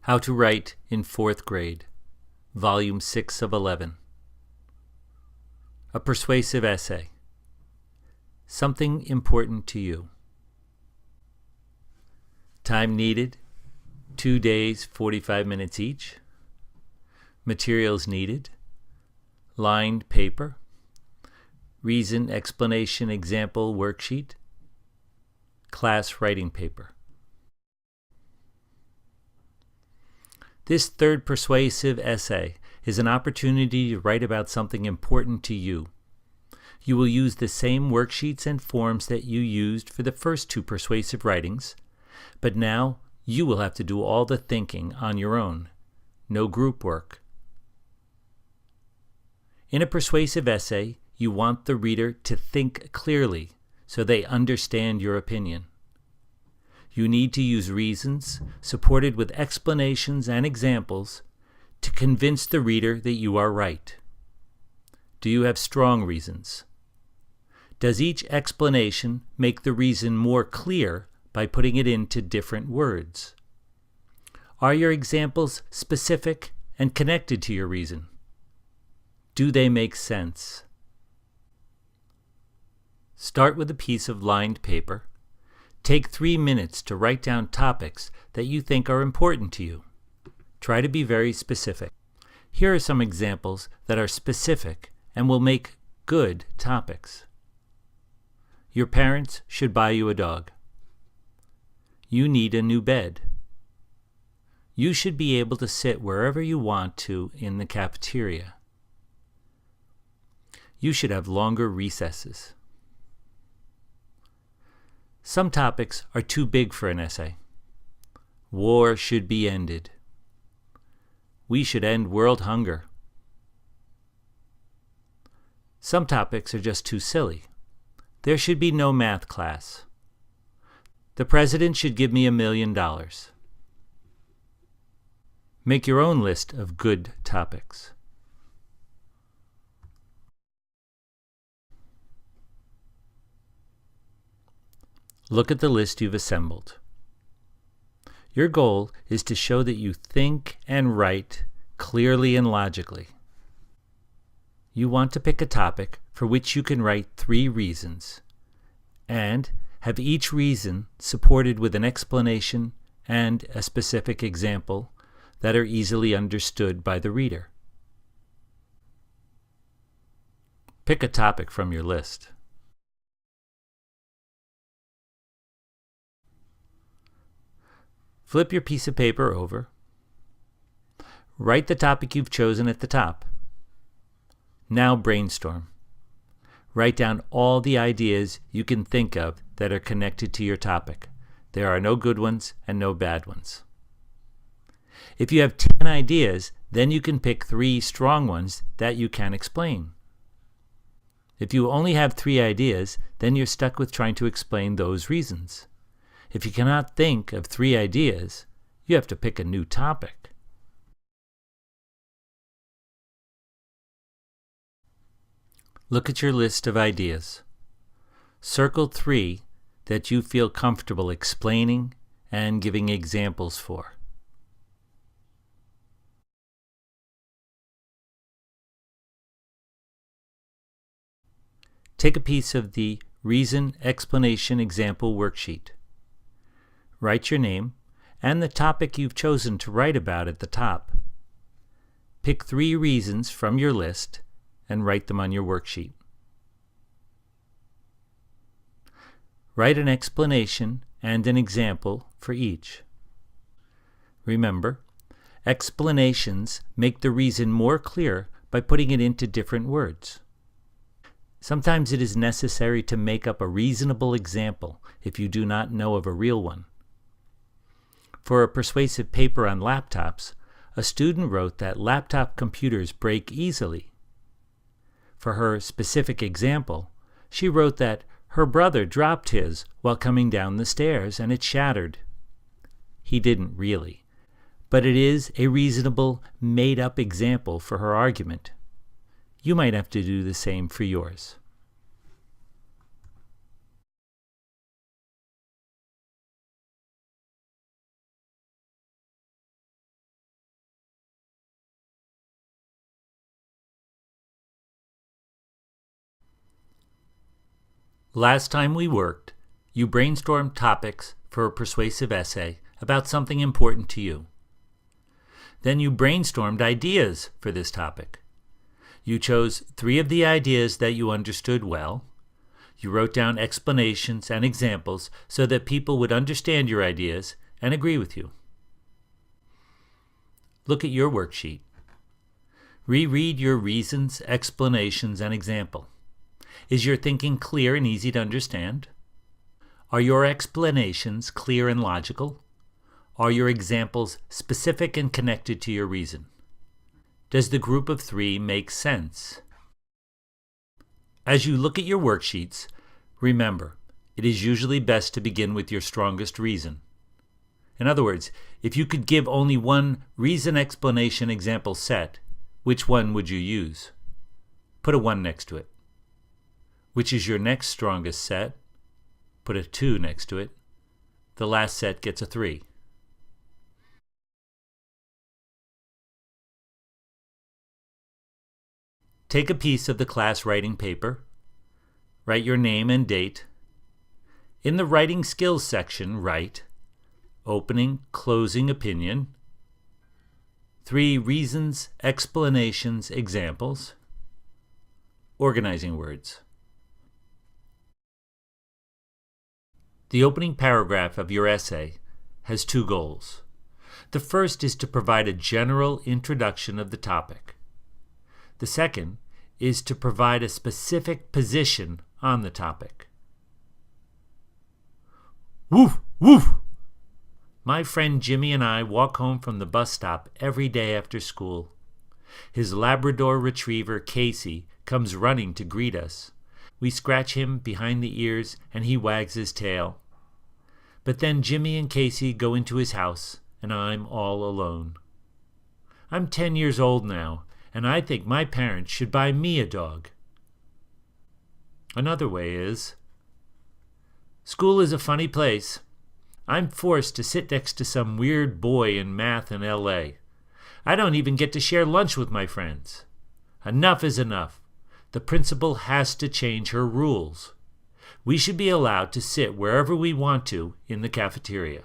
How to Write in 4th Grade, Volume 6 of 11. A Persuasive Essay. Something important to you. Time needed, 2 days, 45 minutes each. Materials needed, lined paper, reason, explanation, example, worksheet, class writing paper. This third persuasive essay is an opportunity to write about something important to you. You will use the same worksheets and forms that you used for the first 2 persuasive writings, but now you will have to do all the thinking on your own. No group work. In a persuasive essay, you want the reader to think clearly so they understand your opinion. You need to use reasons, supported with explanations and examples, to convince the reader that you are right. Do you have strong reasons? Does each explanation make the reason more clear by putting it into different words? Are your examples specific and connected to your reason? Do they make sense? Start with a piece of lined paper. Take 3 minutes to write down topics that you think are important to you. Try to be very specific. Here are some examples that are specific and will make good topics. Your parents should buy you a dog. You need a new bed. You should be able to sit wherever you want to in the cafeteria. You should have longer recesses. Some topics are too big for an essay. War should be ended. We should end world hunger. Some topics are just too silly. There should be no math class. The president should give me $1 million. Make your own list of good topics. Look at the list you've assembled. Your goal is to show that you think and write clearly and logically. You want to pick a topic for which you can write 3 reasons, and have each reason supported with an explanation and a specific example that are easily understood by the reader. Pick a topic from your list. Flip your piece of paper over. Write the topic you've chosen at the top. Now brainstorm. Write down all the ideas you can think of that are connected to your topic. There are no good ones and no bad ones. If you have 10 ideas, then you can pick 3 strong ones that you can explain. If you only have 3 ideas, then you're stuck with trying to explain those reasons. If you cannot think of 3 ideas, you have to pick a new topic. Look at your list of ideas. Circle 3 that you feel comfortable explaining and giving examples for. Take a piece of the Reason, Explanation, Example worksheet. Write your name and the topic you've chosen to write about at the top. Pick 3 reasons from your list and write them on your worksheet. Write an explanation and an example for each. Remember, explanations make the reason more clear by putting it into different words. Sometimes it is necessary to make up a reasonable example if you do not know of a real one. For a persuasive paper on laptops, a student wrote that laptop computers break easily. For her specific example, she wrote that her brother dropped his while coming down the stairs and it shattered. He didn't really, but it is a reasonable, made-up example for her argument. You might have to do the same for yours. Last time we worked, you brainstormed topics for a persuasive essay about something important to you. Then you brainstormed ideas for this topic. You chose 3 of the ideas that you understood well. You wrote down explanations and examples so that people would understand your ideas and agree with you. Look at your worksheet. Reread your reasons, explanations, and example. Is your thinking clear and easy to understand? Are your explanations clear and logical? Are your examples specific and connected to your reason? Does the group of 3 make sense? As you look at your worksheets, remember, it is usually best to begin with your strongest reason. In other words, if you could give only one reason explanation example set, which one would you use? Put a 1 next to it. Which is your next strongest set? Put a 2 next to it. The last set gets a 3. Take a piece of the class writing paper. Write your name and date. In the writing skills section, write opening, closing opinion, 3 reasons, explanations, examples, organizing words. The opening paragraph of your essay has 2 goals. The first is to provide a general introduction of the topic. The second is to provide a specific position on the topic. Woof, woof! My friend Jimmy and I walk home from the bus stop every day after school. His Labrador retriever, Casey, comes running to greet us. We scratch him behind the ears and he wags his tail. But then Jimmy and Casey go into his house and I'm all alone. I'm 10 years old now and I think my parents should buy me a dog. Another way is, school is a funny place. I'm forced to sit next to some weird boy in math in L.A. I don't even get to share lunch with my friends. Enough is enough. The principal has to change her rules. We should be allowed to sit wherever we want to in the cafeteria.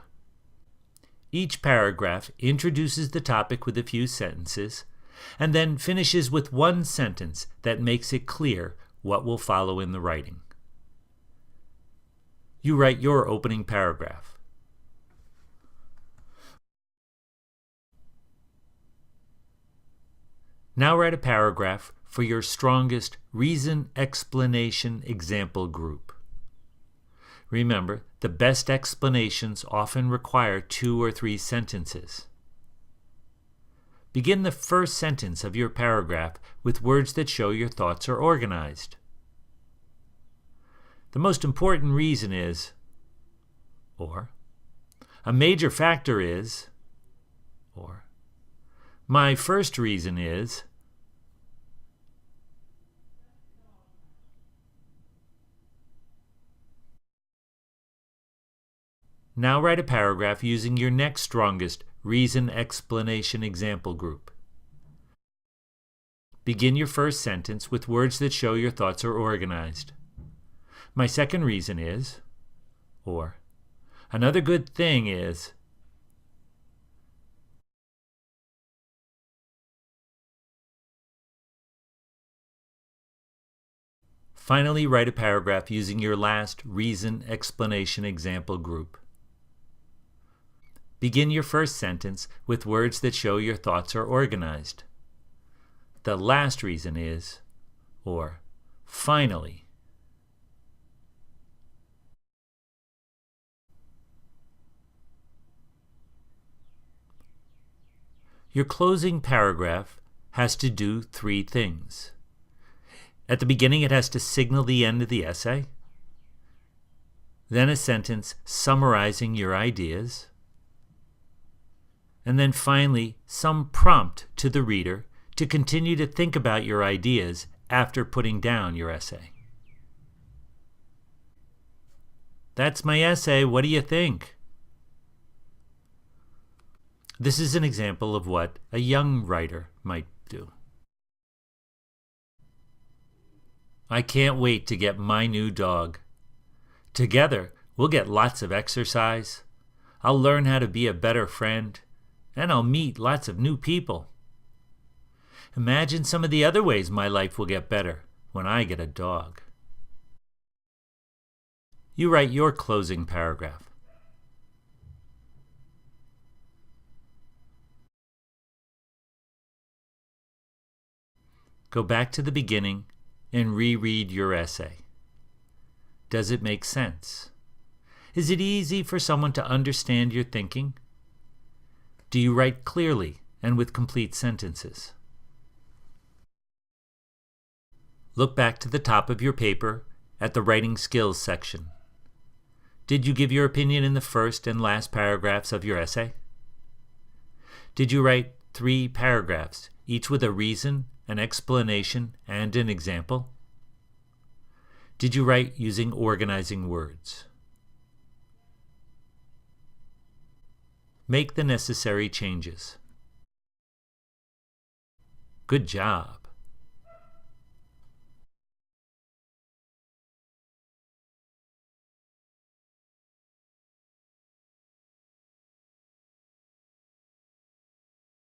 Each paragraph introduces the topic with a few sentences, and then finishes with 1 sentence that makes it clear what will follow in the writing. You write your opening paragraph. Now write a paragraph for your strongest reason, explanation, example group. Remember, the best explanations often require 2 or 3 sentences. Begin the first sentence of your paragraph with words that show your thoughts are organized. The most important reason is, or a major factor is, or my first reason is. Now write a paragraph using your next strongest reason, explanation, example group. Begin your first sentence with words that show your thoughts are organized. My second reason is, or another good thing is. Finally, write a paragraph using your last reason, explanation, example group. Begin your first sentence with words that show your thoughts are organized. The last reason is, or finally. Your closing paragraph has to do 3 things. At the beginning, it has to signal the end of the essay. Then a sentence summarizing your ideas. And then finally, some prompt to the reader to continue to think about your ideas after putting down your essay. That's my essay. What do you think? This is an example of what a young writer might do. I can't wait to get my new dog. Together, we'll get lots of exercise. I'll learn how to be a better friend, and I'll meet lots of new people. Imagine some of the other ways my life will get better when I get a dog. You write your closing paragraph. Go back to the beginning and reread your essay. Does it make sense? Is it easy for someone to understand your thinking? Do you write clearly and with complete sentences? Look back to the top of your paper at the Writing Skills section. Did you give your opinion in the first and last paragraphs of your essay? Did you write 3 paragraphs, each with a reason, an explanation, and an example? Did you write using organizing words? Make the necessary changes. Good job.